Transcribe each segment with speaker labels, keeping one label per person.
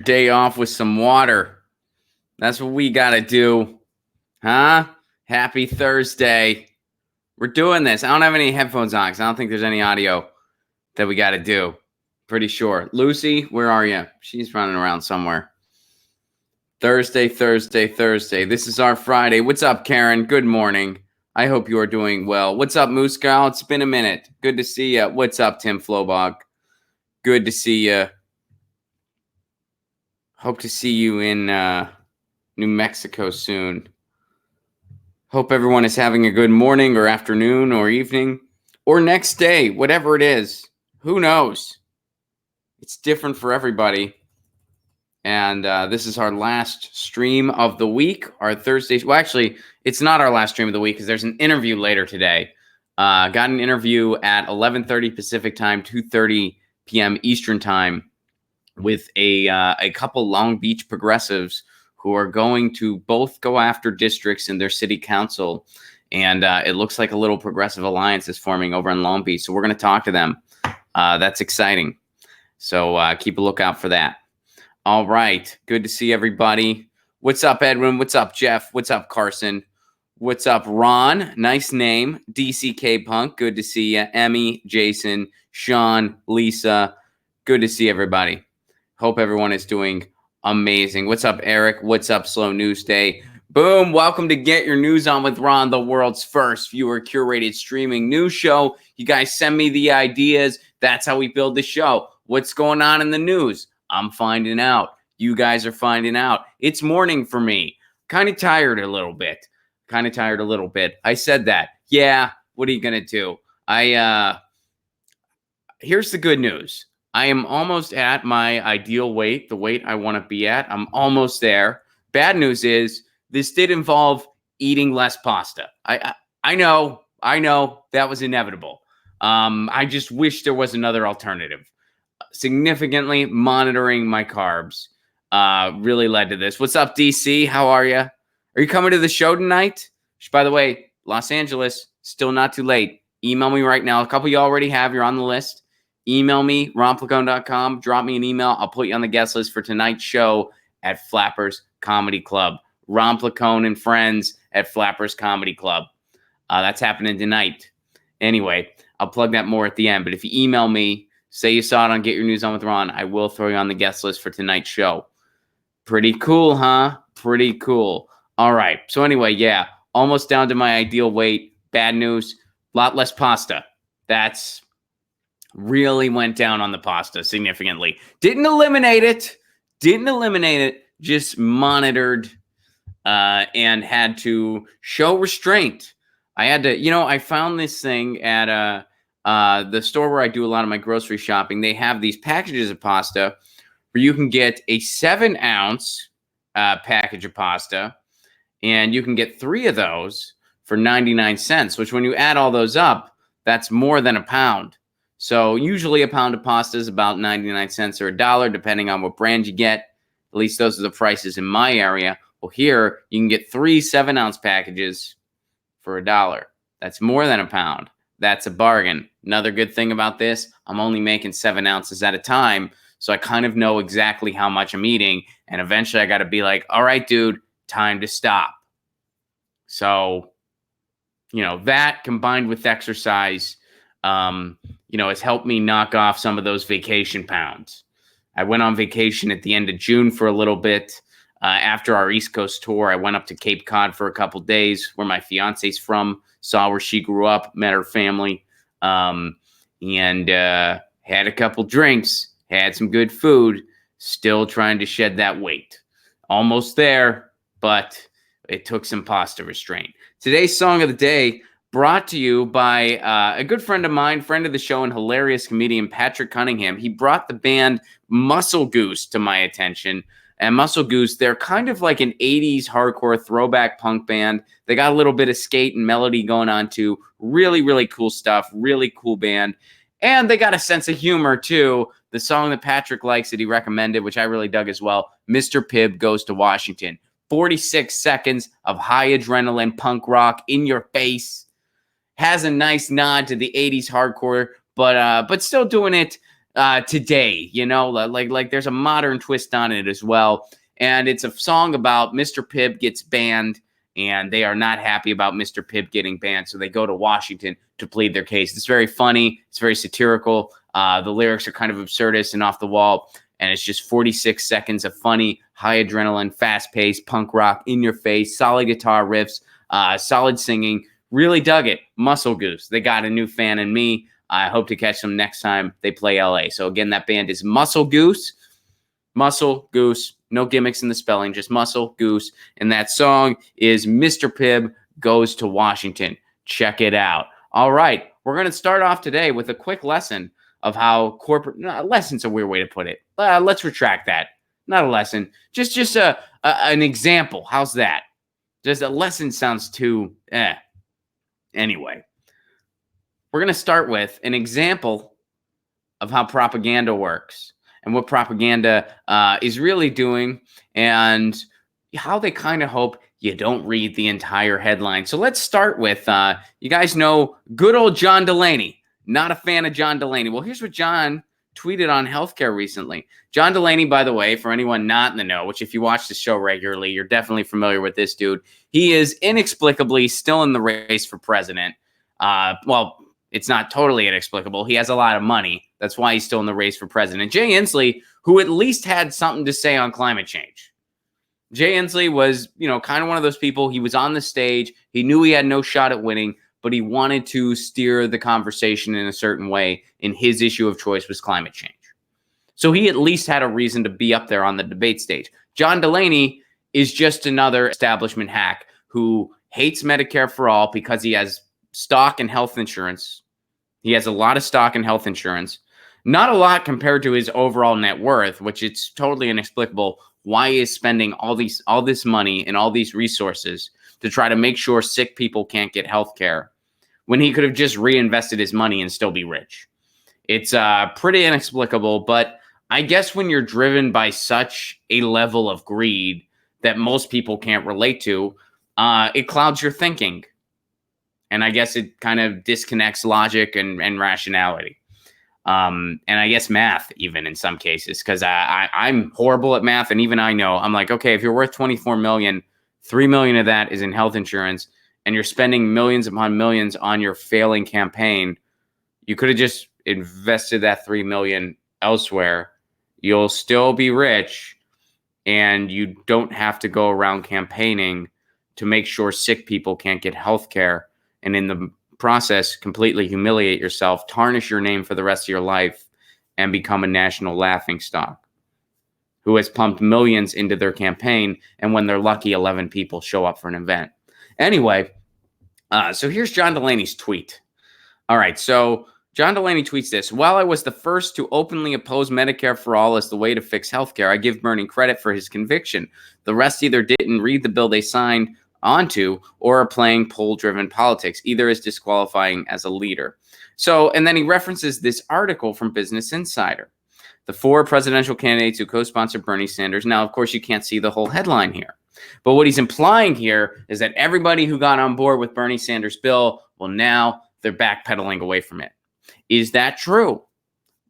Speaker 1: Day off with some water. That's what we got to do. Huh? Happy Thursday. We're doing this. I don't have any headphones on because I don't think there's any audio that we got to do. Pretty sure. Lucy, where are you? She's running around somewhere. Thursday. This is our Friday. What's up, Karen? Good morning. I hope you are doing well. What's up, Moose Gal? It's been a minute. Good to see you. What's up, Tim Flobog? Good to see you. Hope to see you in New Mexico soon. Hope everyone is having a good morning or afternoon or evening or next day, whatever it is. Who knows? It's different for everybody. And this is our last stream of the week, our Thursdays. Well, actually, it's not our last stream of the week because there's an interview later today. Got an interview at 11:30 Pacific time, 2:30 p.m. Eastern time with a couple Long Beach progressives who are going to both go after districts in their city council. And it looks like a little progressive alliance is forming over in Long Beach. So we're going to talk to them. That's exciting. So keep a lookout for that. All right. Good to see everybody. What's up, Edwin? What's up, Jeff? What's up, Carson? What's up, Ron? Nice name. DCK Punk. Good to see you. Emmy, Jason, Sean, Lisa. Good to see everybody. Hope everyone is doing amazing. What's up, Eric? What's up, Slow News Day? Boom. Welcome to Get Your News On with Ron, the world's first viewer curated streaming news show. You guys send me the ideas. That's how we build the show. What's going on in the news? I'm finding out. You guys are finding out. It's morning for me. Kind of tired a little bit. I said that. Yeah. What are you going to do? Here's the good news. I am almost at my ideal weight, the weight I want to be at. I'm almost there. Bad news is this did involve eating less pasta. I know that was inevitable. I just wish there was another alternative. Significantly monitoring my carbs really led to this. What's up, DC? How are you? Are you coming to the show tonight? By the way, Los Angeles, still not too late. Email me right now. A couple you already have. You're on the list. Email me, ronplacone.com. Drop me an email. I'll put you on the guest list for tonight's show at Flappers Comedy Club. Ron Placone and friends at Flappers Comedy Club. That's happening tonight. Anyway, I'll plug that more at the end. But if you email me, say you saw it on Get Your News On with Ron, I will throw you on the guest list for tonight's show. Pretty cool, huh? Pretty cool. All right. So anyway, yeah, almost down to my ideal weight. Bad news, a lot less pasta. That's really went down on the pasta significantly. Didn't eliminate it. Just monitored and had to show restraint. I had to, I found this thing at the store where I do a lot of my grocery shopping. They have these packages of pasta where you can get a 7-ounce package of pasta, and you can get 3 of those for 99 cents, which when you add all those up, that's more than a pound. So usually a pound of pasta is about 99 cents or $1, depending on what brand you get. At least those are the prices in my area. Well, here you can get 3 7-ounce packages for $1. That's more than a pound. That's a bargain. Another good thing about this, I'm only making 7 ounces at a time, so I kind of know exactly how much I'm eating, and eventually I got to be like, all right, dude, time to stop. So, that combined with exercise, has helped me knock off some of those vacation pounds. I went on vacation at the end of June for a little bit. After our East Coast tour, I went up to Cape Cod for a couple days, where my fiance's from, saw where she grew up, met her family, and had a couple drinks, had some good food, still trying to shed that weight. Almost there, but it took some pasta restraint. Today's song of the day brought to you by a good friend of mine, friend of the show and hilarious comedian, Patrick Cunningham. He brought the band Muscle Goose to my attention. And Muscle Goose, they're kind of like an 80s hardcore throwback punk band. They got a little bit of skate and melody going on too. Really, really cool stuff. Really cool band. And they got a sense of humor too. The song that Patrick likes that he recommended, which I really dug as well, Mr. Pibb Goes to Washington. 46 seconds of high adrenaline punk rock in your face. Has a nice nod to the 80s hardcore, but still doing it today, like there's a modern twist on it as well. And it's a song about Mr. Pibb gets banned, and they are not happy about Mr. Pibb getting banned. So they go to Washington to plead their case. It's very funny. It's very satirical. The lyrics are kind of absurdist and off the wall. And it's just 46 seconds of funny, high adrenaline, fast-paced, punk rock, in your face, solid guitar riffs, solid singing. Really dug it. Muscle Goose. They got a new fan in me. I hope to catch them next time they play LA. So again, that band is Muscle Goose. Muscle Goose. No gimmicks in the spelling, just Muscle Goose. And that song is Mr. Pibb Goes to Washington. Check it out. All right. We're going to start off today with a quick lesson of how lesson's a weird way to put it. Let's retract that. Not a lesson. Just an example. How's that? Just a lesson sounds too Anyway, we're going to start with an example of how propaganda works and what propaganda is really doing and how they kind of hope you don't read the entire headline. So let's start with, you guys know good old John Delaney. Not a fan of John Delaney. Well, here's what John tweeted on healthcare recently. John Delaney, by the way, for anyone not in the know, which if you watch the show regularly, you're definitely familiar with this dude. He is inexplicably still in the race for president. Well, it's not totally inexplicable. He has a lot of money. That's why he's still in the race for president. Jay Inslee, who at least had something to say on climate change. Jay Inslee was, kind of one of those people. He was on the stage. He knew he had no shot at winning, but he wanted to steer the conversation in a certain way, and his issue of choice was climate change. So he at least had a reason to be up there on the debate stage. John Delaney is just another establishment hack who hates Medicare for all because he has stock and health insurance. He has a lot of stock and health insurance. Not a lot compared to his overall net worth, which it's totally inexplicable why he is spending all this money and all these resources to try to make sure sick people can't get health care when he could have just reinvested his money and still be rich. It's pretty inexplicable, but I guess when you're driven by such a level of greed that most people can't relate to, it clouds your thinking. And I guess it kind of disconnects logic and rationality. And I guess math even in some cases, because I'm horrible at math. And even I know, I'm like, okay, if you're worth 24 million, 3 million of that is in health insurance, and you're spending millions upon millions on your failing campaign, you could have just invested that 3 million elsewhere. You'll still be rich, and you don't have to go around campaigning to make sure sick people can't get health care, and in the process completely humiliate yourself, tarnish your name for the rest of your life, and become a national laughingstock who has pumped millions into their campaign, and when they're lucky, 11 people show up for an event. Anyway, so here's John Delaney's tweet. All right, so John Delaney tweets this. While I was the first to openly oppose Medicare for all as the way to fix healthcare, I give Bernie credit for his conviction. The rest either didn't read the bill they signed onto or are playing poll-driven politics. Either is disqualifying as a leader. So, and then he references this article from Business Insider. The 4 presidential candidates who co-sponsored Bernie Sanders. Now, of course, you can't see the whole headline here. But what he's implying here is that everybody who got on board with Bernie Sanders' bill, well, now they're backpedaling away from it. Is that true?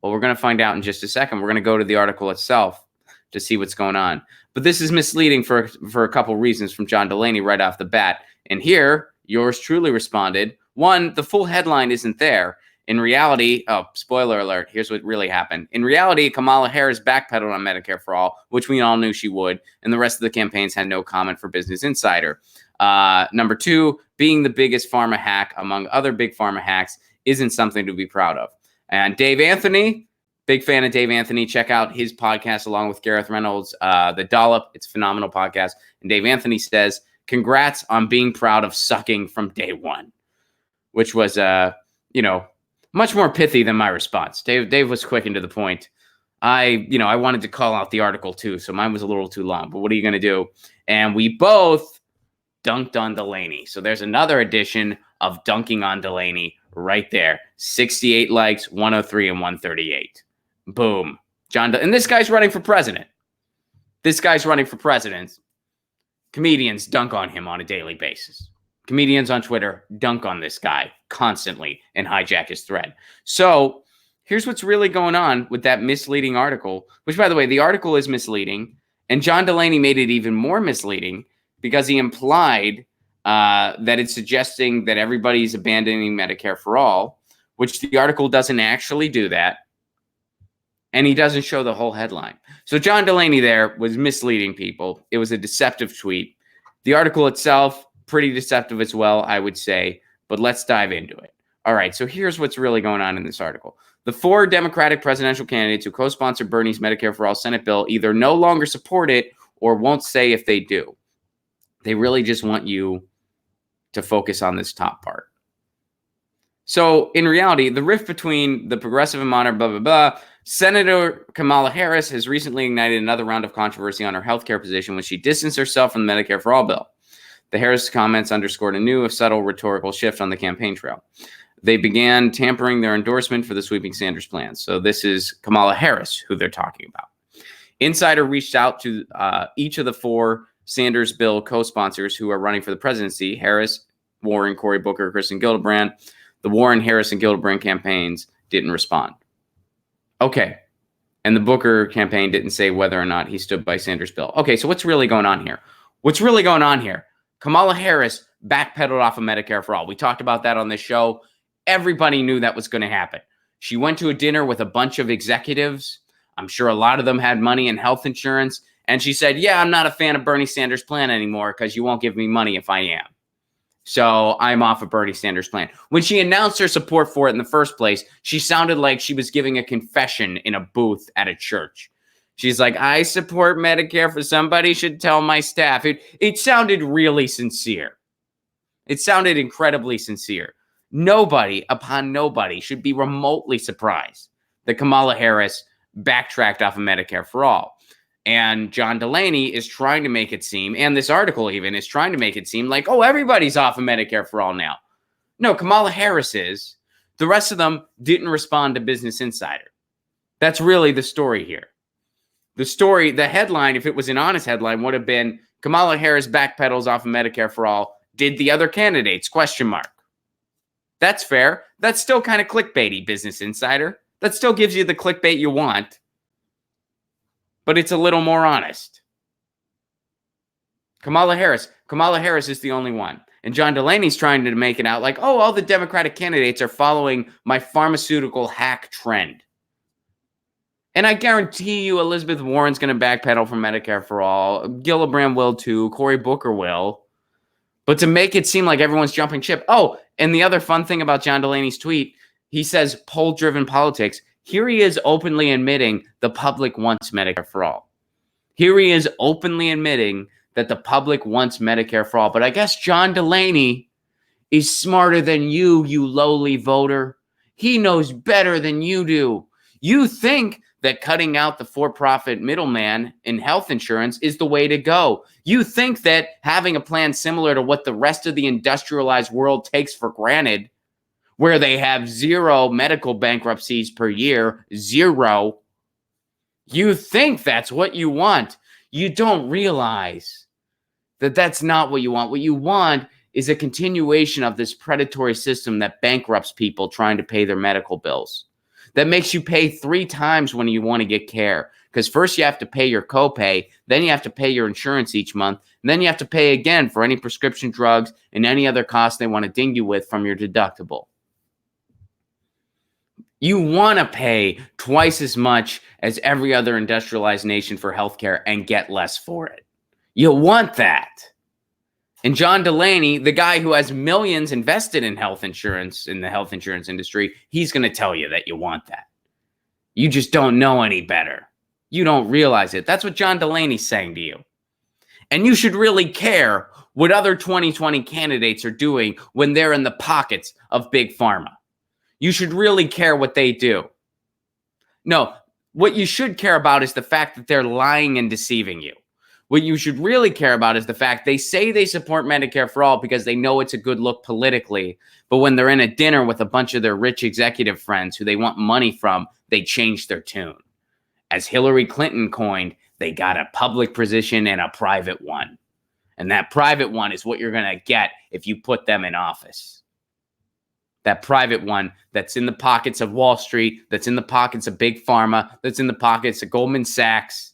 Speaker 1: Well, we're going to find out in just a second. We're going to go to the article itself to see what's going on. But this is misleading for a couple reasons from John Delaney right off the bat. And here, yours truly responded. One, the full headline isn't there. In reality, spoiler alert, here's what really happened. In reality, Kamala Harris backpedaled on Medicare for all, which we all knew she would, and the rest of the campaigns had no comment for Business Insider. Number 2, being the biggest pharma hack among other big pharma hacks isn't something to be proud of. And Dave Anthony, big fan of Dave Anthony. Check out his podcast along with Gareth Reynolds, The Dollop. It's a phenomenal podcast. And Dave Anthony says, congrats on being proud of sucking from day one, which was, much more pithy than my response. Dave was quick and to the point. I wanted to call out the article too, so mine was a little too long, but what are you going to do? And we both dunked on Delaney. So there's another edition of dunking on Delaney right there. 68 likes, 103 and 138. Boom. And this guy's running for president. Comedians dunk on him on a daily basis. Comedians on Twitter dunk on this guy constantly and hijack his thread. So here's what's really going on with that misleading article, which, by the way, the article is misleading. And John Delaney made it even more misleading because he implied that it's suggesting that everybody's abandoning Medicare for all, which the article doesn't actually do that. And he doesn't show the whole headline. So John Delaney there was misleading people. It was a deceptive tweet. The article itself, pretty deceptive as well, I would say. But let's dive into it. All right, so here's what's really going on in this article. The 4 Democratic presidential candidates who co-sponsor Bernie's Medicare for All Senate bill either no longer support it or won't say if they do. They really just want you to focus on this top part. So in reality, the rift between the progressive and moderate, blah, blah, blah, Senator Kamala Harris has recently ignited another round of controversy on her healthcare position when she distanced herself from the Medicare for All bill. The Harris comments underscored a new, subtle rhetorical shift on the campaign trail. They began tampering their endorsement for the sweeping Sanders plan. So this is Kamala Harris who they're talking about. Insider reached out to each of the 4 Sanders bill co-sponsors who are running for the presidency: Harris, Warren, Cory Booker, Kristen Gillibrand. The Warren, Harris, and Gillibrand campaigns didn't respond. Okay. And the Booker campaign didn't say whether or not he stood by Sanders' bill. Okay, so what's really going on here? What's really going on here? Kamala Harris backpedaled off of Medicare for All. We talked about that on this show. Everybody knew that was going to happen. She went to a dinner with a bunch of executives. I'm sure a lot of them had money and health insurance. And she said, yeah, I'm not a fan of Bernie Sanders' plan anymore because you won't give me money if I am. So I'm off of Bernie Sanders' plan. When she announced her support for it in the first place, she sounded like she was giving a confession in a booth at a church. She's like, I support Medicare for somebody should tell my staff. It sounded really sincere. It sounded incredibly sincere. Nobody upon nobody should be remotely surprised that Kamala Harris backtracked off of Medicare for All. And John Delaney is trying to make it seem, and this article even is trying to make it seem like, oh, everybody's off of Medicare for All now. No, Kamala Harris is. The rest of them didn't respond to Business Insider. That's really the story here. The story, the headline, if it was an honest headline, would have been Kamala Harris backpedals off of Medicare for All. Did the other candidates? ? That's fair. That's still kind of clickbaity, Business Insider. That still gives you the clickbait you want. But it's a little more honest. Kamala Harris is the only one. And John Delaney's trying to make it out like, oh, all the Democratic candidates are following my pharmaceutical hack trend. And I guarantee you Elizabeth Warren's going to backpedal from Medicare for All. Gillibrand will too. Cory Booker will. But to make it seem like everyone's jumping ship. Oh, and the other fun thing about John Delaney's tweet, he says poll-driven politics. Here he is openly admitting the public wants Medicare for All. Here he is openly admitting that the public wants Medicare for All. But I guess John Delaney is smarter than you lowly voter. He knows better than you do. You think that cutting out the for-profit middleman in health insurance is the way to go. You think that having a plan similar to what the rest of the industrialized world takes for granted, where they have 0 medical bankruptcies per year, 0. You think that's what you want. You don't realize that that's not what you want. What you want is a continuation of this predatory system that bankrupts people trying to pay their medical bills. That makes you pay 3 times when you want to get care. Because first you have to pay your copay, then you have to pay your insurance each month, and then you have to pay again for any prescription drugs and any other costs they want to ding you with from your deductible. You want to pay twice as much as every other industrialized nation for healthcare and get less for it. You want that. And John Delaney, the guy who has millions invested in health insurance, in the health insurance industry, he's going to tell you that you want that. You just don't know any better. You don't realize it. That's what John Delaney's saying to you. And you should really care what other 2020 candidates are doing when they're in the pockets of Big Pharma. You should really care what they do. No, what you should care about is the fact that they're lying and deceiving you. What you should really care about is the fact they say they support Medicare for All because they know it's a good look politically. But when they're in a dinner with a bunch of their rich executive friends who they want money from, they change their tune. As Hillary Clinton coined, they got a public position and a private one. And that private one is what you're going to get if you put them in office. that private one that's in the pockets of Wall Street, that's in the pockets of Big Pharma, that's in the pockets of Goldman Sachs.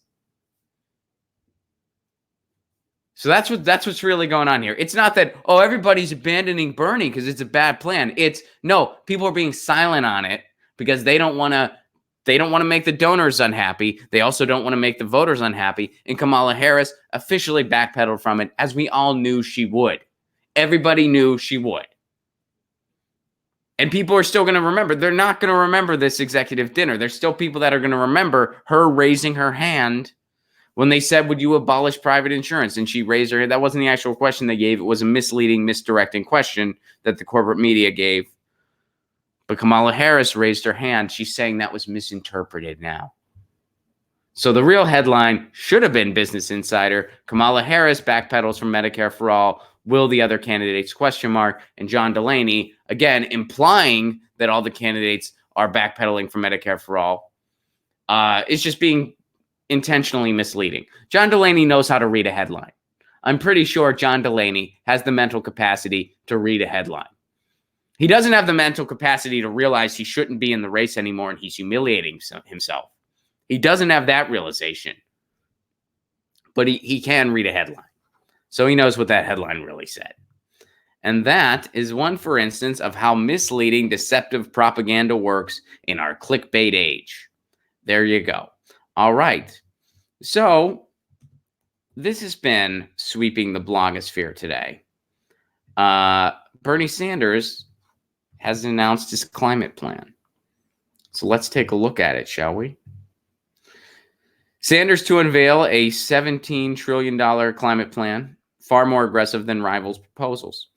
Speaker 1: So that's what's really going on here. It's not that, oh, everybody's abandoning Bernie because it's a bad plan. It's no, people are being silent on it because they don't want to make the donors unhappy. They also don't want to make the voters unhappy. And Kamala Harris officially backpedaled from it, as we all knew she would. Everybody knew she would. And people are still going to remember. They're not going to remember this executive dinner. There's still people that are going to remember her raising her hand when they said, would you abolish private insurance? And she raised her hand. That wasn't the actual question they gave. It was a misleading, misdirecting question that the corporate media gave. But Kamala Harris raised her hand. She's saying that was misinterpreted now. So the real headline should have been Business Insider. Kamala Harris backpedals from Medicare for All. Will the other candidates ? And John Delaney, again, implying that all the candidates are backpedaling from Medicare for All, is just being intentionally misleading. John Delaney knows how to read a headline. I'm pretty sure John Delaney has the mental capacity to read a headline. He doesn't have the mental capacity to realize he shouldn't be in the race anymore and he's humiliating himself. He doesn't have that realization. But he can read a headline. So he knows what that headline really said. And that is one, for instance, of how misleading, deceptive propaganda works in our clickbait age. There you go. All right. So this has been sweeping the blogosphere today. Bernie Sanders has announced his climate plan. So let's take a look at it, shall we? Sanders to unveil a $17 trillion climate plan, far more aggressive than rivals' proposals.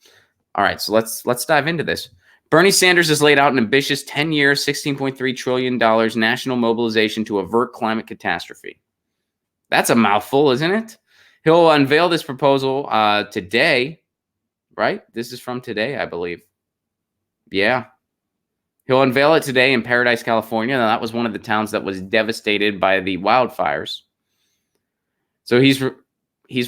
Speaker 1: All right, so let's dive into this. Bernie Sanders has laid out an ambitious 10-year, $16.3 trillion national mobilization to avert climate catastrophe. That's a mouthful, isn't it? He'll unveil this proposal today, right? This is from today, I believe. Yeah. He'll unveil it today in Paradise, California. Now, that was one of the towns that was devastated by the wildfires. So he's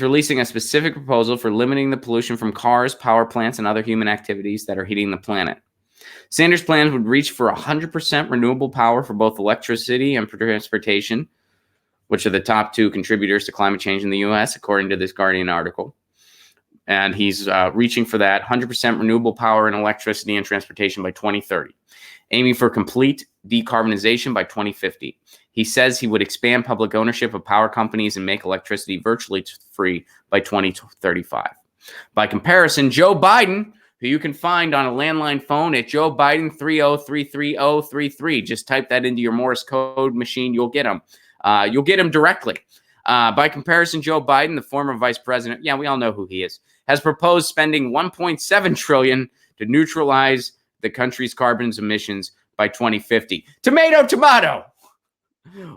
Speaker 1: releasing a specific proposal for limiting the pollution from cars, power plants, and other human activities that are heating the planet. Sanders' plans would reach for 100% renewable power for both electricity and for transportation, which are the top two contributors to climate change in the U.S., according to this Guardian article. And he's reaching for that 100% renewable power and electricity and transportation by 2030, aiming for complete decarbonization by 2050. He says he would expand public ownership of power companies and make electricity virtually free by 2035. By comparison, Joe Biden, who you can find on a landline phone at Joe Biden 3033033. Just type that into your Morse code machine. You'll get him. You'll get him directly. By comparison, Joe Biden, the former vice president, yeah, we all know who he is, has proposed spending $1.7 trillion to neutralize the country's carbon emissions by 2050. Tomato, tomato.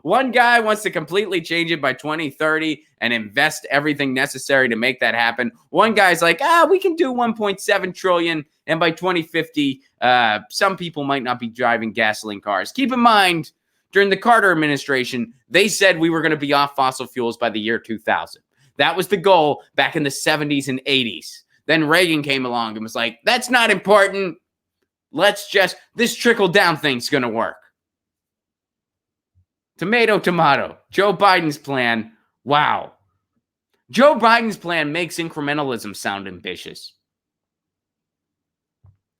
Speaker 1: One guy wants to completely change it by 2030 and invest everything necessary to make that happen. One guy's like, we can do 1.7 trillion. And by 2050, some people might not be driving gasoline cars. Keep in mind, during the Carter administration, they said we were going to be off fossil fuels by the year 2000. That was the goal back in the 70s and 80s. Then Reagan came along and was like, that's not important. This trickle-down thing's going to work. Tomato, tomato. Joe Biden's plan, wow. Joe Biden's plan makes incrementalism sound ambitious.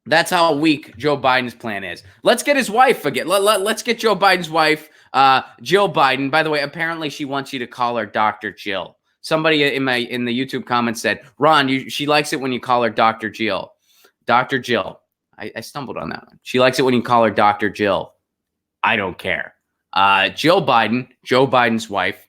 Speaker 1: That's how weak Joe Biden's plan is. Let's get his wife again. Let's get Joe Biden's wife, Jill Biden. By the way, apparently she wants you to call her Dr. Jill. Somebody in the YouTube comments said, Ron, she likes it when you call her Dr. Jill. Dr. Jill. I stumbled on that one. She likes it when you call her Dr. Jill. I don't care. Jill Biden, Joe Biden's wife.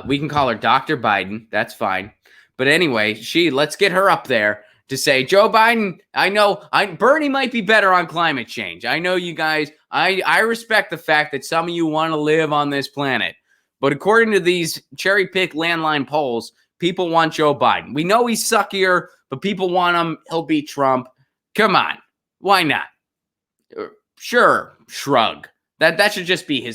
Speaker 1: We can call her Dr. Biden. That's fine. But anyway, let's get her up there to say, Joe Biden, I know Bernie might be better on climate change. I know you guys, I respect the fact that some of you want to live on this planet. But according to these cherry-picked landline polls, people want Joe Biden. We know he's suckier, but people want him. He'll beat Trump. Come on. Why not? Sure, shrug. That should just be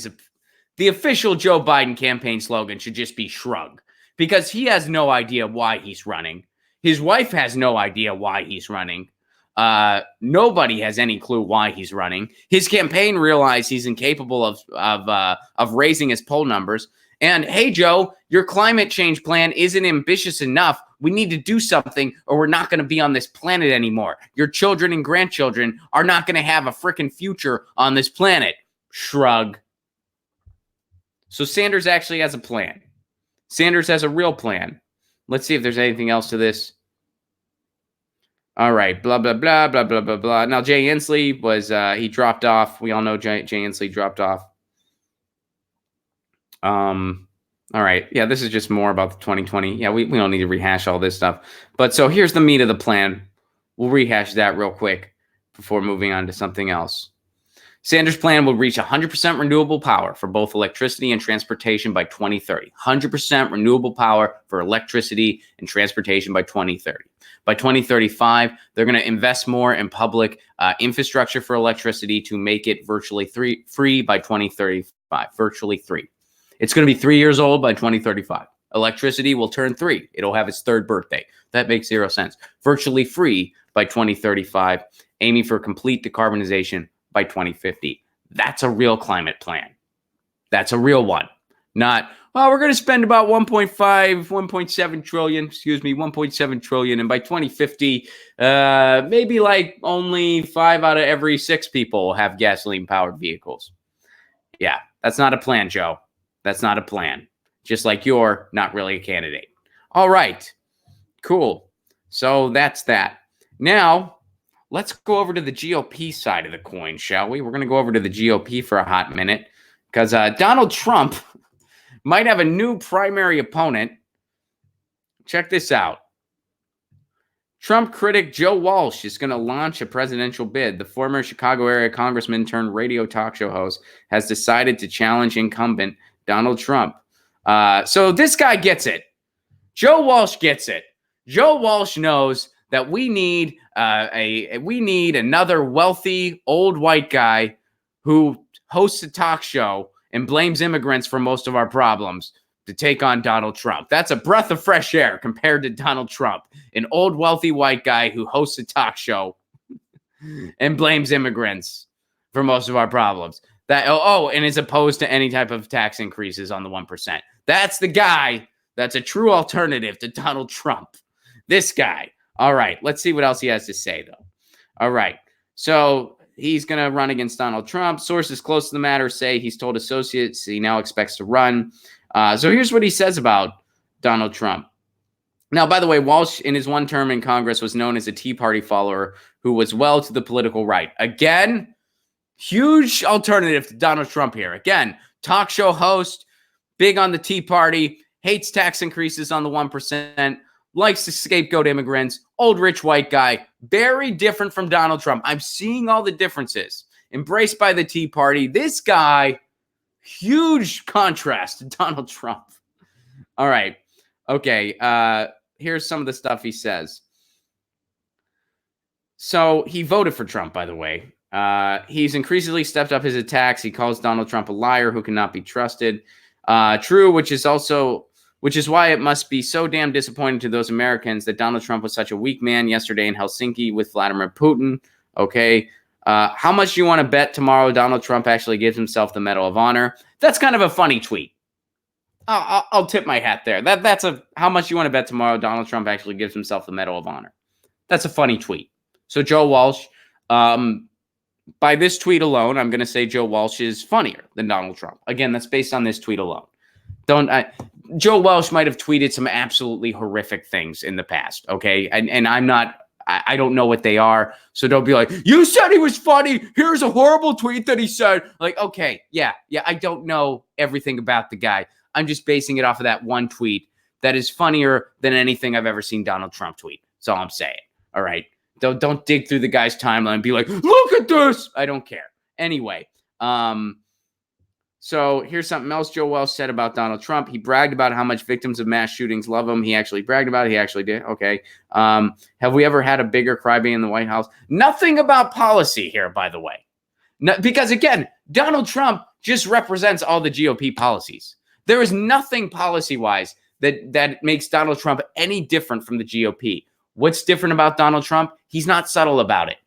Speaker 1: the official Joe Biden campaign slogan should just be shrug, because he has no idea why he's running. His wife has no idea why he's running. Nobody has any clue why he's running. His campaign realized he's incapable of raising his poll numbers. And hey, Joe, your climate change plan isn't ambitious enough. We need to do something or we're not going to be on this planet anymore. Your children and grandchildren are not going to have a freaking future on this planet. Shrug. So Sanders actually has a plan. Sanders has a real plan. Let's see if there's anything else to this. All right, blah, blah, blah, blah, blah, blah, blah. Now, Jay Inslee was, he dropped off. We all know Jay Inslee dropped off. All right. Yeah, this is just more about the 2020. Yeah, we don't need to rehash all this stuff. But so here's the meat of the plan. We'll rehash that real quick before moving on to something else. Sanders' plan will reach 100% renewable power for both electricity and transportation by 2030. 100% renewable power for electricity and transportation by 2030. By 2035, they're going to invest more in public infrastructure for electricity to make it virtually free by 2035. Virtually free. It's going to be 3 years old by 2035. Electricity will turn 3. It'll have its 3rd birthday. That makes 0 sense. Virtually free by 2035, aiming for complete decarbonization by 2050. That's a real climate plan. That's a real one. Not, well, we're going to spend about 1.7 trillion. And by 2050, maybe like only 5 out of every 6 people will have gasoline powered vehicles. Yeah, that's not a plan, Joe. That's not a plan. Just like you're not really a candidate. All right. Cool. So that's that. Now, let's go over to the GOP side of the coin, shall we? We're going to go over to the GOP for a hot minute because Donald Trump might have a new primary opponent. Check this out. Trump critic Joe Walsh is going to launch a presidential bid. The former Chicago area congressman turned radio talk show host has decided to challenge incumbent Donald Trump. So this guy gets it. Joe Walsh gets it. Joe Walsh knows that we need another wealthy old white guy who hosts a talk show and blames immigrants for most of our problems to take on Donald Trump. That's a breath of fresh air compared to Donald Trump, an old wealthy white guy who hosts a talk show and blames immigrants for most of our problems. And is opposed to any type of tax increases on the 1%. That's the guy that's a true alternative to Donald Trump. This guy. All right, let's see what else he has to say, though. All right, so he's going to run against Donald Trump. Sources close to the matter say he's told associates he now expects to run. So here's what he says about Donald Trump. Now, by the way, Walsh, in his one term in Congress, was known as a Tea Party follower who was well to the political right. Again, huge alternative to Donald Trump here. Again, talk show host, big on the Tea Party, hates tax increases on the 1%, likes to scapegoat immigrants, old rich white guy, very different from Donald Trump. I'm seeing all the differences. Embraced by the Tea Party. This guy, huge contrast to Donald Trump. All right. Okay. Here's some of the stuff he says. So he voted for Trump, by the way. He's increasingly stepped up his attacks. He calls Donald Trump a liar who cannot be trusted. True, which is why it must be so damn disappointing to those Americans that Donald Trump was such a weak man yesterday in Helsinki with Vladimir Putin. Okay. How much do you want to bet tomorrow Donald Trump actually gives himself the Medal of Honor? That's kind of a funny tweet. I'll tip my hat there. That's how much you want to bet tomorrow Donald Trump actually gives himself the Medal of Honor. That's a funny tweet. So Joe Walsh, by this tweet alone, I'm going to say Joe Walsh is funnier than Donald Trump. Again, that's based on this tweet alone. Joe Walsh might have tweeted some absolutely horrific things in the past, okay? And I don't know what they are, so don't be like, you said he was funny, here's a horrible tweet that he said. Like, okay, yeah, I don't know everything about the guy. I'm just basing it off of that one tweet that is funnier than anything I've ever seen Donald Trump tweet. That's all I'm saying, all right? Don't dig through the guy's timeline and be like, look at this. I don't care. Anyway, so here's something else Joe Walsh said about Donald Trump. He bragged about how much victims of mass shootings love him. He actually bragged about it. He actually did. Okay. Have we ever had a bigger crybaby in the White House? Nothing about policy here, by the way. Because, again, Donald Trump just represents all the GOP policies. There is nothing policy-wise that makes Donald Trump any different from the GOP. What's different about Donald Trump? He's not subtle about it.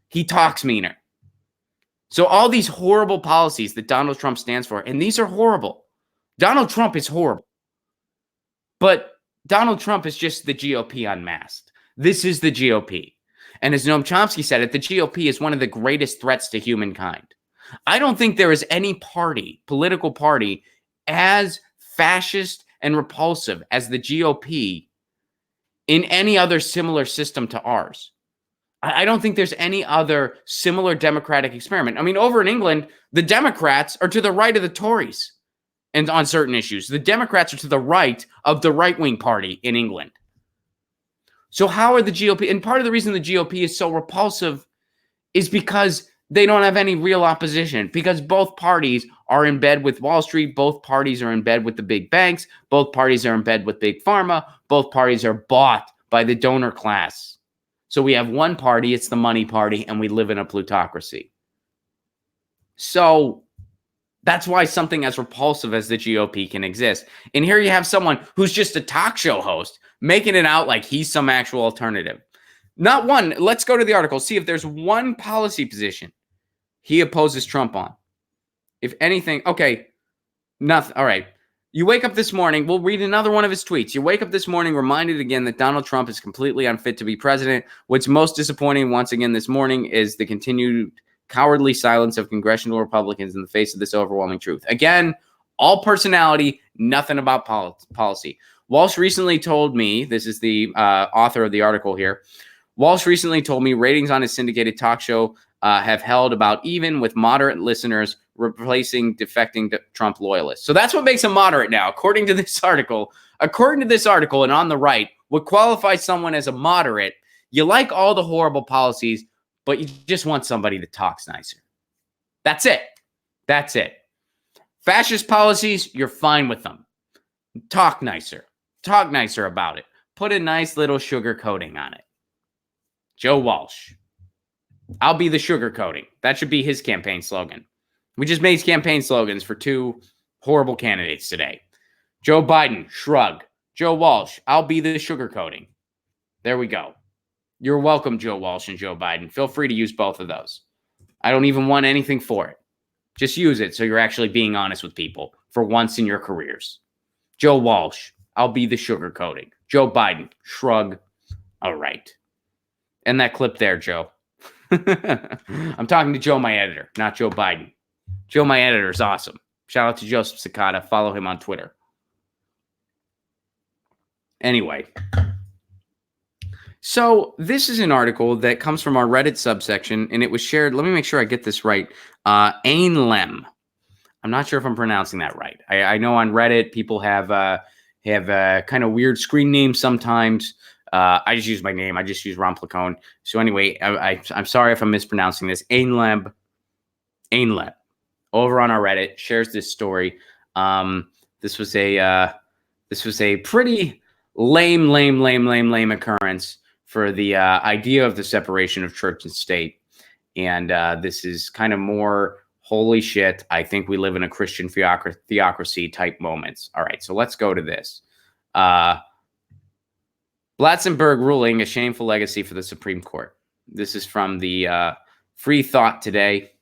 Speaker 1: He talks meaner. So all these horrible policies that Donald Trump stands for, and these are horrible. Donald Trump is horrible. But Donald Trump is just the GOP unmasked. This is the GOP. And as Noam Chomsky said it, the GOP is one of the greatest threats to humankind. I don't think there is any party, political party, as fascist and repulsive as the GOP in any other similar system to ours. I don't think there's any other similar democratic experiment. I mean, over in England, the Democrats are to the right of the Tories and on certain issues. The Democrats are to the right of the right-wing party in England. So how are the GOP? And part of the reason the GOP is so repulsive is because they don't have any real opposition, because both parties are in bed with Wall Street. Both parties are in bed with the big banks. Both parties are in bed with big pharma. Both parties are bought by the donor class. So we have one party, it's the money party, and we live in a plutocracy. So that's why something as repulsive as the GOP can exist. And here you have someone who's just a talk show host making it out like he's some actual alternative. Not one. Let's go to the article, see if there's one policy position he opposes Trump on. If anything, okay, nothing. All right. You wake up this morning, we'll read another one of his tweets. You wake up this morning reminded again that Donald Trump is completely unfit to be president. What's most disappointing once again this morning is the continued cowardly silence of congressional Republicans in the face of this overwhelming truth. Again, all personality, nothing about policy. Walsh recently told me, this is the author of the article here, Walsh recently told me ratings on his syndicated talk show have held about even with moderate listeners, replacing defecting Trump loyalists. So that's what makes him moderate now, according to this article. According to this article and on the right, what qualifies someone as a moderate, you like all the horrible policies, but you just want somebody that talks nicer. That's it. That's it. Fascist policies, you're fine with them. Talk nicer. Talk nicer about it. Put a nice little sugar coating on it. Joe Walsh. I'll be the sugar coating. That should be his campaign slogan. We just made campaign slogans for two horrible candidates today. Joe Biden, shrug. Joe Walsh, I'll be the sugar coating. There we go. You're welcome, Joe Walsh and Joe Biden. Feel free to use both of those. I don't even want anything for it. Just use it so you're actually being honest with people for once in your careers. Joe Walsh, I'll be the sugar coating. Joe Biden, shrug. All right. And that clip there, Joe. I'm talking to Joe, my editor, not Joe Biden. Joe, my editor, is awesome. Shout out to Joseph Cicada. Follow him on Twitter. Anyway. So this is an article that comes from our Reddit subsection, and it was shared. Let me make sure I get this right. Ain Lem. I'm not sure if I'm pronouncing that right. I know on Reddit people have kind of weird screen names sometimes. I just use my name. I just use Ron Placone. So anyway, I'm sorry if I'm mispronouncing this. Ain Lem, over on our Reddit, shares this story. This was a pretty lame occurrence for the idea of the separation of church and state. And this is kind of more holy shit. I think we live in a Christian theocracy type moments. All right, so let's go to this. Blatzenberg ruling, a shameful legacy for the Supreme Court. This is from the Free Thought Today.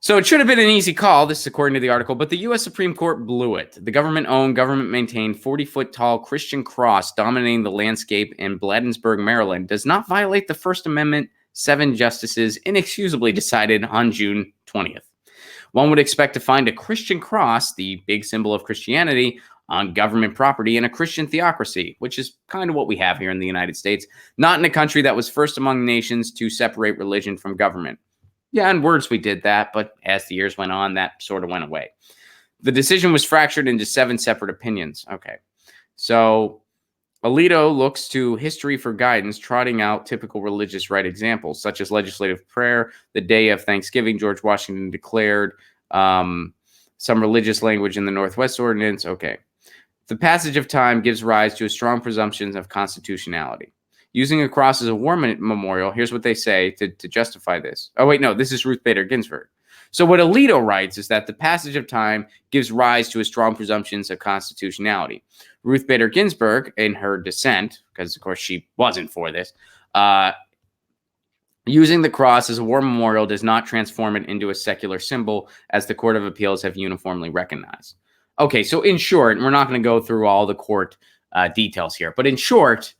Speaker 1: So it should have been an easy call, this is according to the article, but the U.S. Supreme Court blew it. The government-owned, government-maintained 40-foot-tall Christian cross dominating the landscape in Bladensburg, Maryland, does not violate the First Amendment, 7 justices inexcusably decided on June 20th. One would expect to find a Christian cross, the big symbol of Christianity, on government property in a Christian theocracy, which is kind of what we have here in the United States, not in a country that was first among nations to separate religion from government. Yeah, in words we did that, but as the years went on, that sort of went away. The decision was fractured into 7 separate opinions. Okay, so Alito looks to history for guidance, trotting out typical religious right examples, such as legislative prayer, the day of Thanksgiving, George Washington declared, some religious language in the Northwest Ordinance. Okay. The passage of time gives rise to a strong presumption of constitutionality. Using a cross as a war memorial, here's what they say to justify this. Oh, wait, no, this is Ruth Bader Ginsburg. So what Alito writes is that the passage of time gives rise to a strong presumptions of constitutionality. Ruth Bader Ginsburg, in her dissent, because of course she wasn't for this, using the cross as a war memorial does not transform it into a secular symbol, as the Court of Appeals have uniformly recognized. Okay, so in short, we're not going to go through all the court details here, but in short,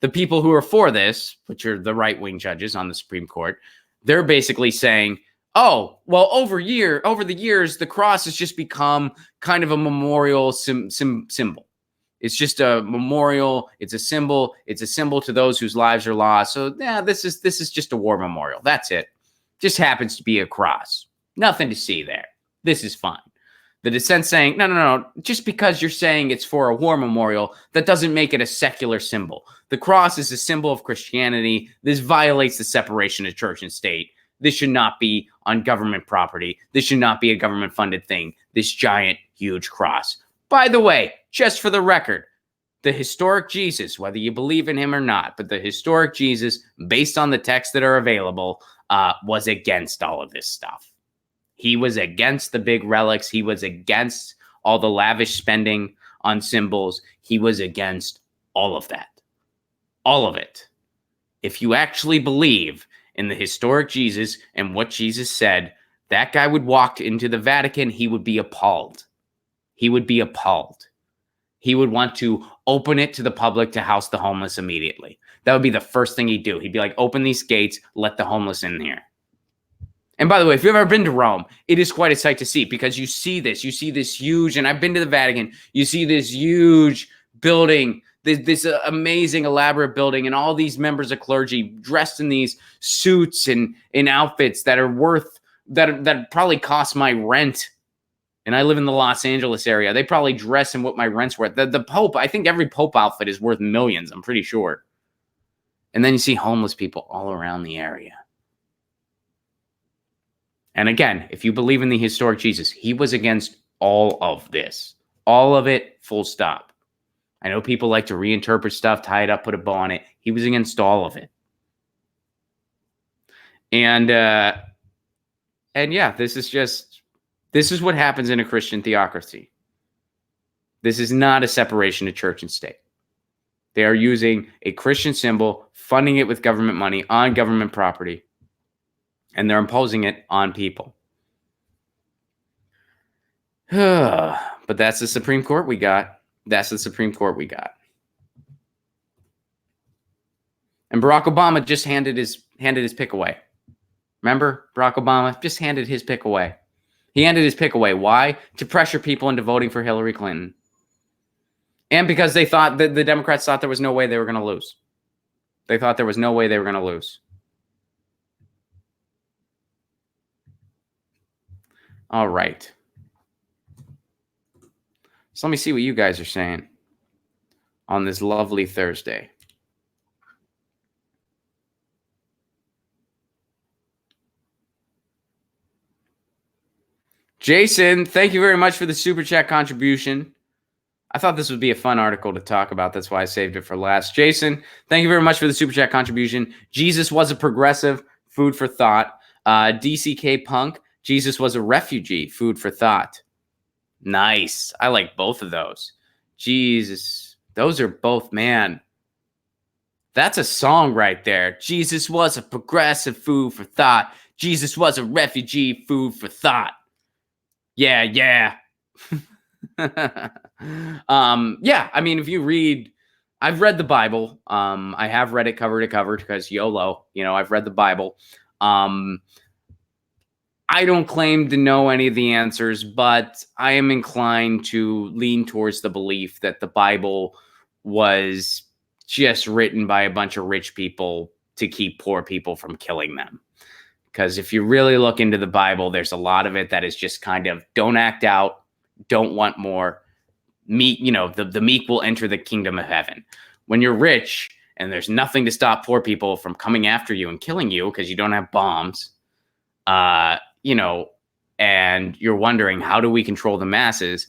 Speaker 1: the people who are for this, which are the right-wing judges on the Supreme Court, they're basically saying, oh, well, over the years, the cross has just become kind of a memorial symbol. It's just a memorial. It's a symbol. It's a symbol to those whose lives are lost. So, yeah, this is just a war memorial. That's it. Just happens to be a cross. Nothing to see there. This is fine. The dissent saying, no. Just because you're saying it's for a war memorial, that doesn't make it a secular symbol. The cross is a symbol of Christianity. This violates the separation of church and state. This should not be on government property. This should not be a government-funded thing. This giant, huge cross. By the way, just for the record, the historic Jesus, whether you believe in him or not, but the historic Jesus, based on the texts that are available, was against all of this stuff. He was against the big relics. He was against all the lavish spending on symbols. He was against all of that. All of it. If you actually believe in the historic Jesus and what Jesus said, that guy would walk into the Vatican, he would be appalled. He would be appalled. He would want to open it to the public to house the homeless immediately. That would be the first thing he'd do. He'd be like, open these gates, let the homeless in here. And by the way, if you've ever been to Rome, it is quite a sight to see, because you see this huge, and I've been to the Vatican, you see this huge building, this amazing, elaborate building, and all these members of clergy dressed in these suits and in outfits that are worth, that probably cost my rent. And I live in the Los Angeles area. They probably dress in what my rent's worth. The Pope, I think every Pope outfit is worth millions, I'm pretty sure. And then you see homeless people all around the area. And again, if you believe in the historic Jesus, he was against all of this. All of it, full stop. I know people like to reinterpret stuff, tie it up, put a bow on it. He was against all of it. And yeah, this is what happens in a Christian theocracy. This is not a separation of church and state. They are using a Christian symbol, funding it with government money on government property, and they're imposing it on people. But that's the Supreme Court we got. That's the Supreme Court we got. And Barack Obama just handed his pick away. Remember, Barack Obama just handed his pick away. He handed his pick away. Why? To pressure people into voting for Hillary Clinton. And because they thought that the Democrats thought there was no way they were going to lose. They thought there was no way they were going to lose. All right. So let me see what you guys are saying on this lovely Thursday. Jason, thank you very much for the super chat contribution. I thought this would be a fun article to talk about. That's why I saved it for last. Jason, thank you very much for the super chat contribution. Jesus was a progressive, food for thought. DCK Punk, Jesus was a refugee, food for thought. Nice. I like both of those. Jesus, those are both, man. That's a song right there. Jesus was a progressive, food for thought. Jesus was a refugee, food for thought. Yeah. Yeah, I mean, if you read, I've read the Bible. I have read it cover to cover because YOLO, I've read the Bible. I don't claim to know any of the answers, but I am inclined to lean towards the belief that the Bible was just written by a bunch of rich people to keep poor people from killing them. Because if you really look into the Bible, there's a lot of it that is just kind of don't act out, don't want more. Meek, the meek will enter the kingdom of heaven. When you're rich and there's nothing to stop poor people from coming after you and killing you because you don't have bombs, and you're wondering, how do we control the masses?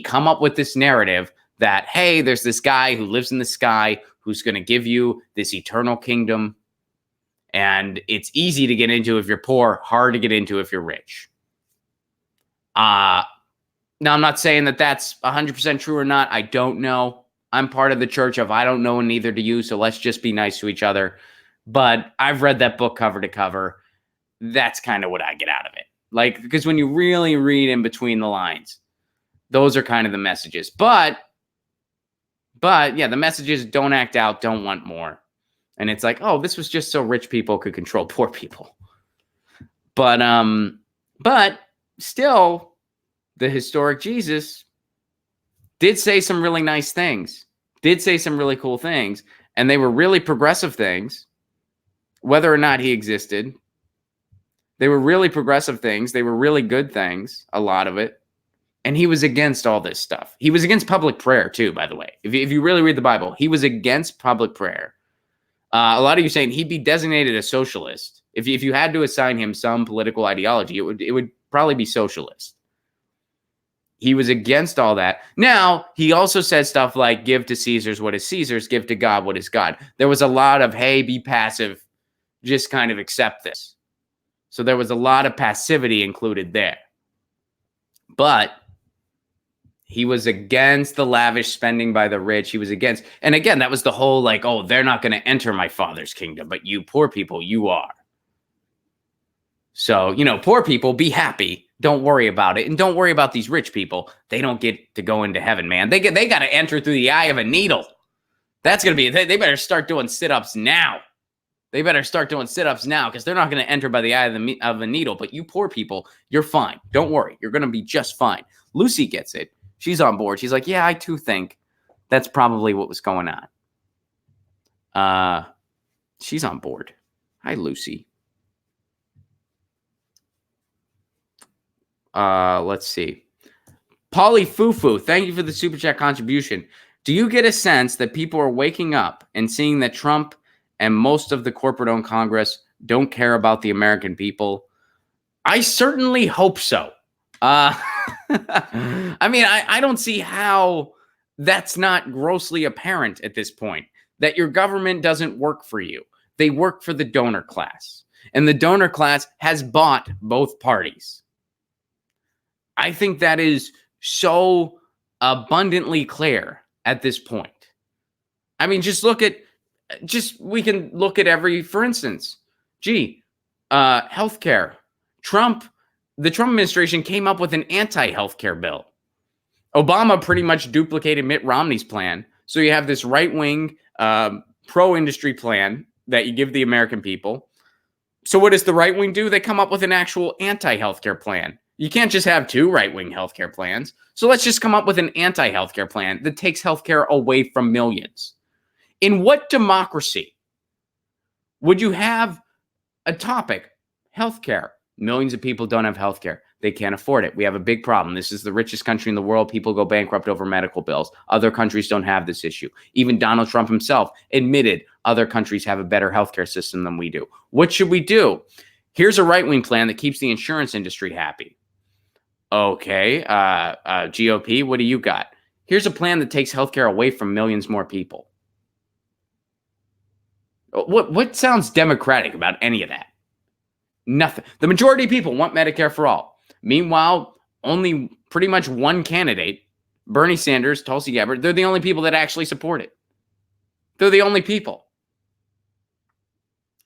Speaker 1: Come up with this narrative that, hey, there's this guy who lives in the sky who's going to give you this eternal kingdom. And it's easy to get into if you're poor, hard to get into if you're rich. Now, I'm not saying that that's 100% true or not. I don't know. I'm part of the church of I don't know, and neither do you. So let's just be nice to each other. But I've read that book cover to cover. That's kind of what I get out of it. Like, because when you really read in between the lines, those are kind of the messages. But yeah, the messages don't act out, don't want more. And it's like, oh, this was just so rich people could control poor people. But still, the historic Jesus did say some really nice things, did say some really cool things, and they were really progressive things, whether or not he existed. They were really progressive things. They were really good things, a lot of it. And he was against all this stuff. He was against public prayer, too, by the way. If you really read the Bible, he was against public prayer. A lot of you saying he'd be designated a socialist. If you had to assign him some political ideology, it would probably be socialist. He was against all that. Now, he also said stuff like, give to Caesar's what is Caesar's, give to God what is God. There was a lot of, hey, be passive, just kind of accept this. So there was a lot of passivity included there. But he was against the lavish spending by the rich. He was against, and again, that was the whole like, oh, they're not going to enter my Father's kingdom, but you poor people, you are. So, poor people, be happy. Don't worry about it. And don't worry about these rich people. They don't get to go into heaven, man. They got to enter through the eye of a needle. That's going to be, they better start doing sit-ups now. They better start doing sit-ups now because they're not going to enter by the eye of a needle. But you poor people, you're fine. Don't worry. You're going to be just fine. Lucy gets it. She's on board. She's like, yeah, I too think that's probably what was going on. She's on board. Hi, Lucy. Let's see. Paulie Fu, thank you for the Super Chat contribution. Do you get a sense that people are waking up and seeing that Trump and most of the corporate-owned Congress don't care about the American people? I certainly hope so. I mean, I don't see how that's not grossly apparent at this point, that your government doesn't work for you. They work for the donor class, and the donor class has bought both parties. I think that is so abundantly clear at this point. I mean, we can look at for instance, healthcare. The Trump administration came up with an anti-healthcare bill. Obama pretty much duplicated Mitt Romney's plan. So you have this right-wing pro-industry plan that you give the American people. So what does the right wing do? They come up with an actual anti-healthcare plan. You can't just have two right-wing healthcare plans. So let's just come up with an anti-healthcare plan that takes healthcare away from millions. In what democracy would you have a topic, healthcare? Millions of people don't have healthcare. They can't afford it. We have a big problem. This is the richest country in the world. People go bankrupt over medical bills. Other countries don't have this issue. Even Donald Trump himself admitted other countries have a better healthcare system than we do. What should we do? Here's a right-wing plan that keeps the insurance industry happy. Okay, GOP, what do you got? Here's a plan that takes healthcare away from millions more people. What sounds democratic about any of that? Nothing. The majority of people want Medicare for all. Meanwhile, only pretty much one candidate, Bernie Sanders, Tulsi Gabbard, they're the only people that actually support it. They're the only people.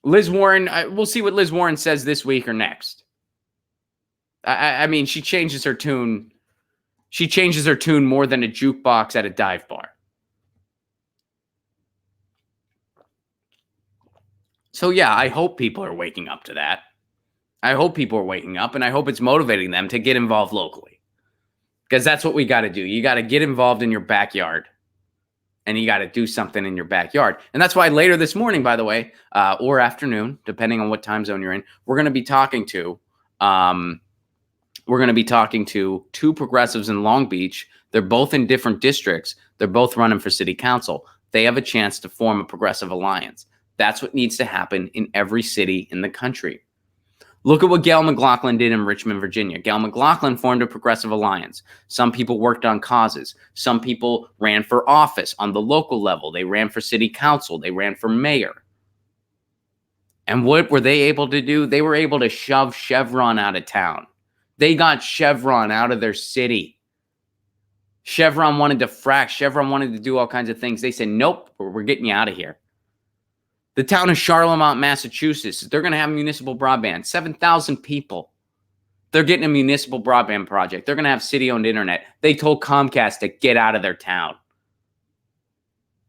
Speaker 1: Liz Warren, we'll see what Liz Warren says this week or next. I mean, she changes her tune. She changes her tune more than a jukebox at a dive bar. So yeah, I hope people are waking up to that. I hope people are waking up, and I hope it's motivating them to get involved locally. Because that's what we got to do. You got to get involved in your backyard, and you got to do something in your backyard. And that's why later this morning, by the way, or afternoon, depending on what time zone you're in, we're going to be talking to two progressives in Long Beach. They're both in different districts. They're both running for city council. They have a chance to form a progressive alliance. That's what needs to happen in every city in the country. Look at what Gail McLaughlin did in Richmond, Virginia. Gail McLaughlin formed a progressive alliance. Some people worked on causes. Some people ran for office on the local level. They ran for city council. They ran for mayor. And what were they able to do? They were able to shove Chevron out of town. They got Chevron out of their city. Chevron wanted to frack. Chevron wanted to do all kinds of things. They said, nope, we're getting you out of here. The town of Charlemont, Massachusetts, they're going to have municipal broadband. 7,000 people. They're getting a municipal broadband project. They're going to have city-owned internet. They told Comcast to get out of their town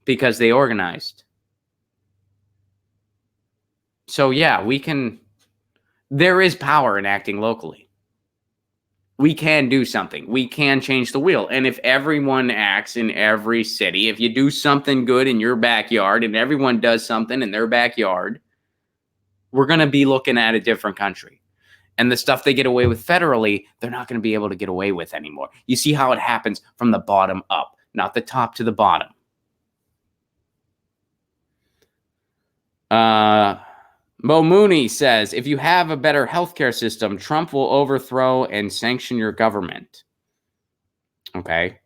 Speaker 1: because they organized. So, yeah, there is power in acting locally. We can do something. We can change the wheel. And if everyone acts in every city, if you do something good in your backyard and everyone does something in their backyard, we're going to be looking at a different country. And the stuff they get away with federally, they're not going to be able to get away with anymore. You see how it happens from the bottom up, not the top to the bottom. Mo Mooney says, if you have a better healthcare system, Trump will overthrow and sanction your government. Okay.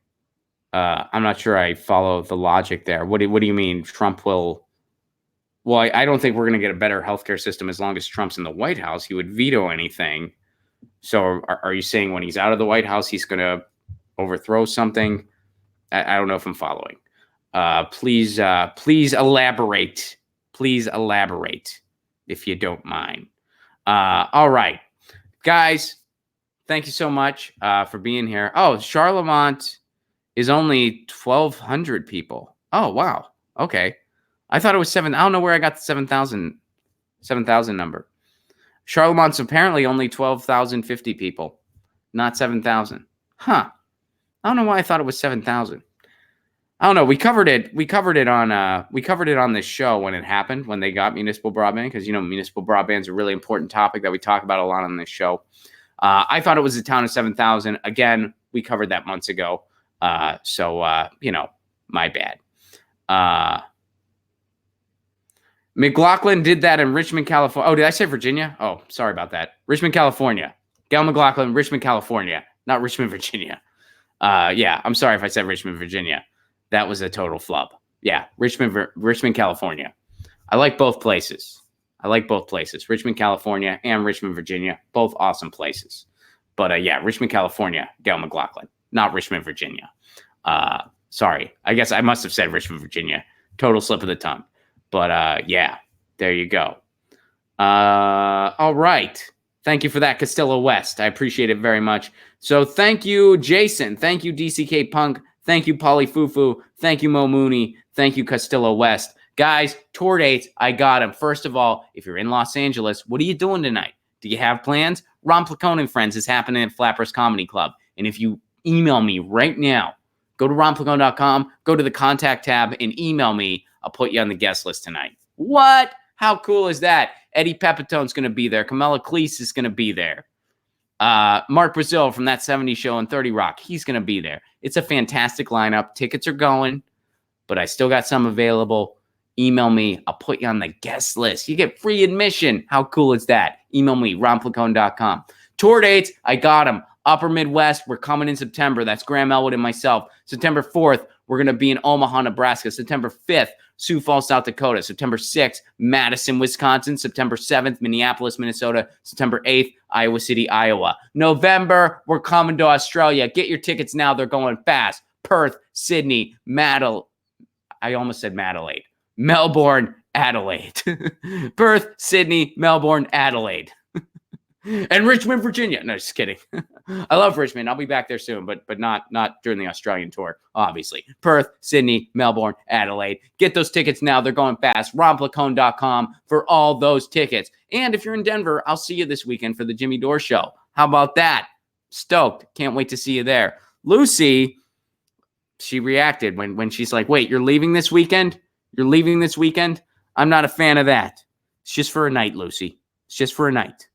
Speaker 1: I'm not sure I follow the logic there. What do you mean Trump will? Well, I don't think we're going to get a better healthcare system as long as Trump's in the White House. He would veto anything. So are you saying when he's out of the White House, he's going to overthrow something? I don't know if I'm following. Please elaborate. Please elaborate, if you don't mind. All right. Guys, thank you so much for being here. Oh, Charlemont is only 1,200 people. Oh, wow. Okay. I thought it was 7. I don't know where I got the 7,000 number. Charlemont's apparently only 12,050 people, not 7,000. Huh. I don't know why I thought it was 7,000. I don't know. We covered it on this show when it happened, when they got municipal broadband, because municipal broadband is a really important topic that we talk about a lot on this show. I thought it was a town of 7,000. Again, we covered that months ago. So my bad. McLaughlin did that in Richmond, California. Oh, did I say Virginia? Oh, sorry about that. Richmond, California. Gail McLaughlin, Richmond, California, not Richmond, Virginia. Yeah, I'm sorry if I said Richmond, Virginia. That was a total flub. Yeah, Richmond, California. I like both places. Richmond, California and Richmond, Virginia. Both awesome places. But yeah, Richmond, California, Gail McLaughlin, not Richmond, Virginia. Sorry. I guess I must have said Richmond, Virginia. Total slip of the tongue. But yeah, there you go. All right. Thank you for that, Castillo West. I appreciate it very much. So thank you, Jason. Thank you, DCK Punk. Thank you, Paulie Fu. Thank you, Mo Mooney. Thank you, Castillo West. Guys, tour dates, I got them. First of all, if you're in Los Angeles, what are you doing tonight? Do you have plans? Ron Placone and Friends is happening at Flappers Comedy Club. And if you email me right now, go to ronplacone.com, go to the contact tab, and email me. I'll put you on the guest list tonight. What? How cool is that? Eddie Pepitone's going to be there. Camilla Cleese is going to be there. Mark Brazil from That 70s Show and 30 Rock, he's going to be there. It's a fantastic lineup. Tickets are going, but I still got some available. Email me. I'll put you on the guest list. You get free admission. How cool is that? Email me, ronplacone.com. Tour dates, I got them. Upper Midwest, we're coming in September. That's Graham Elwood and myself. September 4th, we're going to be in Omaha, Nebraska. September 5th, Sioux Falls, South Dakota. September 6th, Madison, Wisconsin. September 7th, Minneapolis, Minnesota. September 8th, Iowa City, Iowa. November, we're coming to Australia. Get your tickets now. They're going fast. Perth, Sydney, I almost said Adelaide. Melbourne, Adelaide. Perth, Sydney, Melbourne, Adelaide. And Richmond, Virginia. No, just kidding. I love Richmond. I'll be back there soon, but not during the Australian tour, obviously. Perth, Sydney, Melbourne, Adelaide. Get those tickets now. They're going fast. RonPlacone.com for all those tickets. And if you're in Denver, I'll see you this weekend for the Jimmy Dore Show. How about that? Stoked. Can't wait to see you there. Lucy, she reacted when she's like, wait, you're leaving this weekend? You're leaving this weekend? I'm not a fan of that. It's just for a night, Lucy. It's just for a night.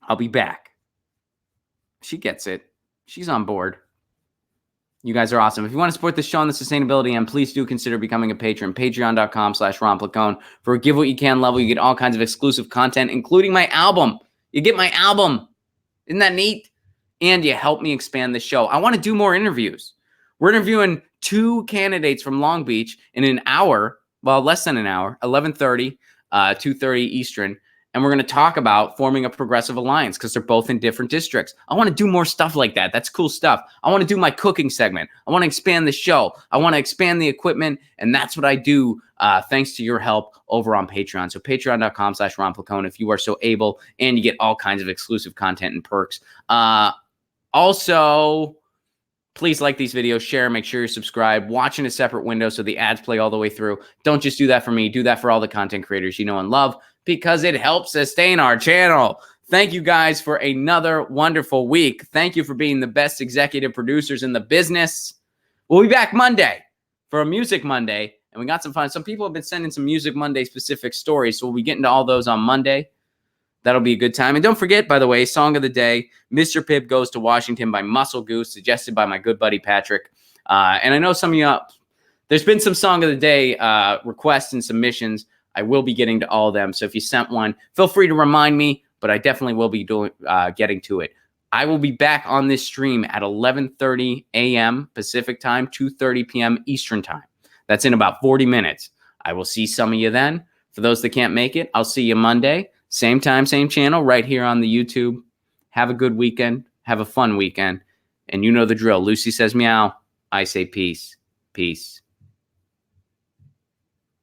Speaker 1: I'll be back. She gets it. She's on board. You guys are awesome. If you want to support the show on the sustainability end, please do consider becoming a patron. Patreon.com/RonPlacone. For a give what you can level, you get all kinds of exclusive content, including my album. You get my album. Isn't that neat? And you help me expand the show. I want to do more interviews. We're interviewing 2 candidates from Long Beach in an hour. Well, less than an hour, 11:30, 2:30 Eastern. and we're going to talk about forming a progressive alliance because they're both in different districts. I want to do more stuff like that. That's cool stuff. I want to do my cooking segment. I want to expand the show. I want to expand the equipment, and that's what I do thanks to your help over on Patreon. So patreon.com/Ron Placone if you are so able, and you get all kinds of exclusive content and perks. Also, please like these videos, share, make sure you're subscribed, watch in a separate window so the ads play all the way through. Don't just do that for me. Do that for all the content creators you know and love, because it helps sustain our channel. Thank you guys for another wonderful week. Thank you for being the best executive producers in the business. We'll be back Monday for a Music Monday, and we got some fun. Some people have been sending some Music Monday specific stories, so we'll be getting to all those on Monday. That'll be a good time. And don't forget, by the way, song of the day, Mr. Pibb Goes to Washington by Muscle Goose, suggested by my good buddy Patrick. And I know some of you, there's been some song of the day requests and submissions. I will be getting to all of them. So if you sent one, feel free to remind me, but I definitely will be getting to it. I will be back on this stream at 11:30 a.m. Pacific time, 2:30 p.m. Eastern time. That's in about 40 minutes. I will see some of you then. For those that can't make it, I'll see you Monday. Same time, same channel, right here on the YouTube. Have a good weekend. Have a fun weekend. And you know the drill. Lucy says meow. I say peace. Peace.